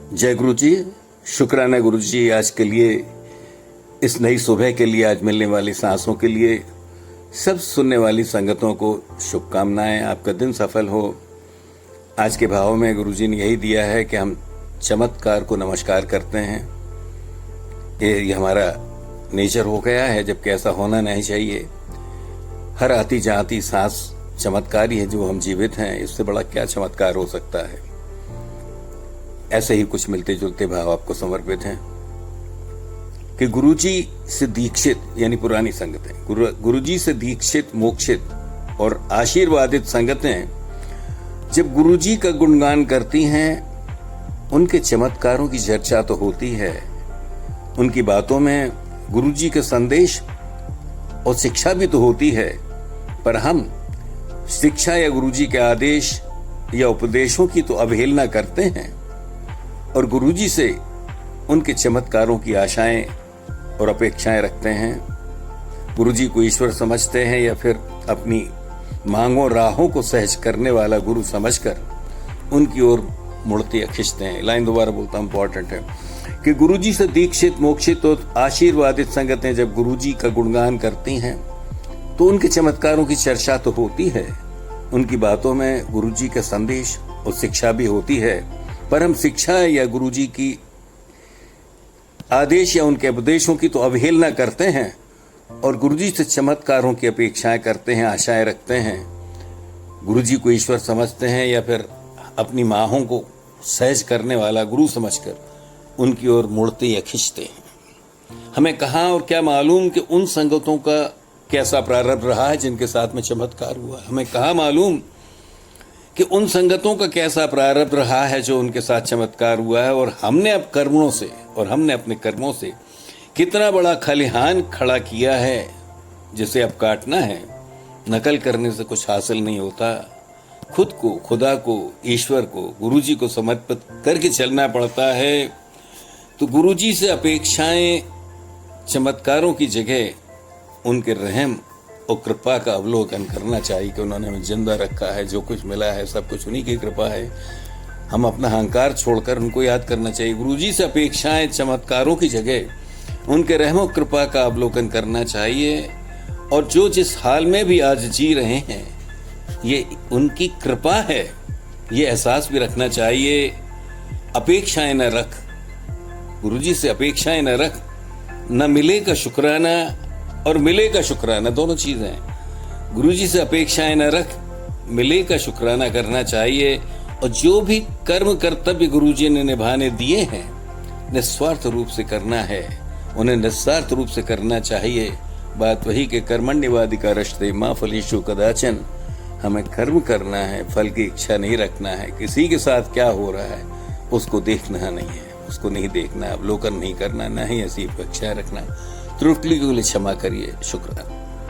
जय गुरु जी। शुक्राना गुरु जी, आज के लिए, इस नई सुबह के लिए, आज मिलने वाली सांसों के लिए सब सुनने वाली संगतों को शुभकामनाएं। आपका दिन सफल हो। आज के भाव में गुरु जी ने यही दिया है कि हम चमत्कार को नमस्कार करते हैं। ये हमारा नेचर हो गया है, जबकि ऐसा होना नहीं चाहिए। हर आती जाती सांस चमत्कार ही है। जो हम जीवित हैं, इससे बड़ा क्या चमत्कार हो सकता है। ऐसे ही कुछ मिलते जुलते भाव आपको समर्पित हैं कि गुरुजी से दीक्षित यानी पुरानी संगतें, गुरुजी से दीक्षित, मोक्षित और आशीर्वादित संगतें जब गुरुजी का गुणगान करती हैं, उनके चमत्कारों की चर्चा तो होती है। उनकी बातों में गुरुजी के संदेश और शिक्षा भी तो होती है, पर हम शिक्षा या गुरुजी के आदेश या उपदेशों की तो अवहेलना करते हैं और गुरुजी से उनके चमत्कारों की आशाएं और अपेक्षाएं रखते हैं। गुरुजी को ईश्वर समझते हैं या फिर अपनी मांगों राहों को सहज करने वाला गुरु समझकर उनकी ओर मुड़ते खिंचते हैं। लाइन दोबारा बोलता हूं, इंपॉर्टेंट है कि गुरुजी से दीक्षित, मोक्षित और आशीर्वादित संगतें जब गुरुजी का गुणगान करती हैं तो उनके चमत्कारों की चर्चा तो होती है। उनकी बातों में गुरुजी का संदेश और शिक्षा भी होती है, पर हम शिक्षा या गुरुजी की आदेश या उनके उपदेशों की तो अवहेलना करते हैं और गुरुजी से चमत्कारों की अपेक्षाएं करते हैं, आशाएं रखते हैं। गुरुजी को ईश्वर समझते हैं या फिर अपनी माहों को सहज करने वाला गुरु समझकर उनकी ओर मुड़ते या खिंचते हैं। हमें कहाँ और क्या मालूम कि उन संगतों का कैसा प्रारंभ रहा है जिनके साथ में चमत्कार हुआ। हमें कहाँ मालूम कि उन संगतों का कैसा प्रारब्ध रहा है जो उनके साथ चमत्कार हुआ है, और हमने अपने कर्मों से कितना बड़ा खलिहान खड़ा किया है जिसे अब काटना है। नकल करने से कुछ हासिल नहीं होता। खुद को, खुदा को, ईश्वर को, गुरुजी को समर्पित करके चलना पड़ता है। तो गुरुजी से अपेक्षाएं चमत्कारों की जगह उनके रहम और कृपा का अवलोकन करना चाहिए कि उन्होंने हमें जिंदा रखा है। जो कुछ मिला है सब कुछ उन्हीं की कृपा है। हम अपना अहंकार छोड़कर उनको याद करना चाहिए। गुरुजी से अपेक्षाएं चमत्कारों की जगह उनके रहम और कृपा का अवलोकन करना चाहिए, और जो जिस हाल में भी आज जी रहे हैं ये उनकी कृपा है, ये एहसास भी रखना चाहिए। अपेक्षाएं न रख, गुरुजी से अपेक्षाएं न रख। न मिले का शुक्राना और मिले का शुक्राना, दोनों चीजें हैं। गुरुजी से अपेक्षाएं न रख, मिले का शुक्राना करना चाहिए। और जो भी कर्म कर्तव्य गुरुजी ने निभाने दिए हैं, निस्वार्थ रूप से करना है, उन्हें निस्वार्थ रूप से करना चाहिए। बात वही के कर्मण्यवाधिका रश्ते मां फलेषु कदाचन। हमें कर्म करना है, फल की इच्छा नहीं रखना है। किसी के साथ क्या हो रहा है उसको देखना नहीं है, उसको नहीं देखना, अवलोकन नहीं करना, न ही ऐसी अपेक्षा रखना। त्रुटि के लिए क्षमा करिए। शुक्रिया।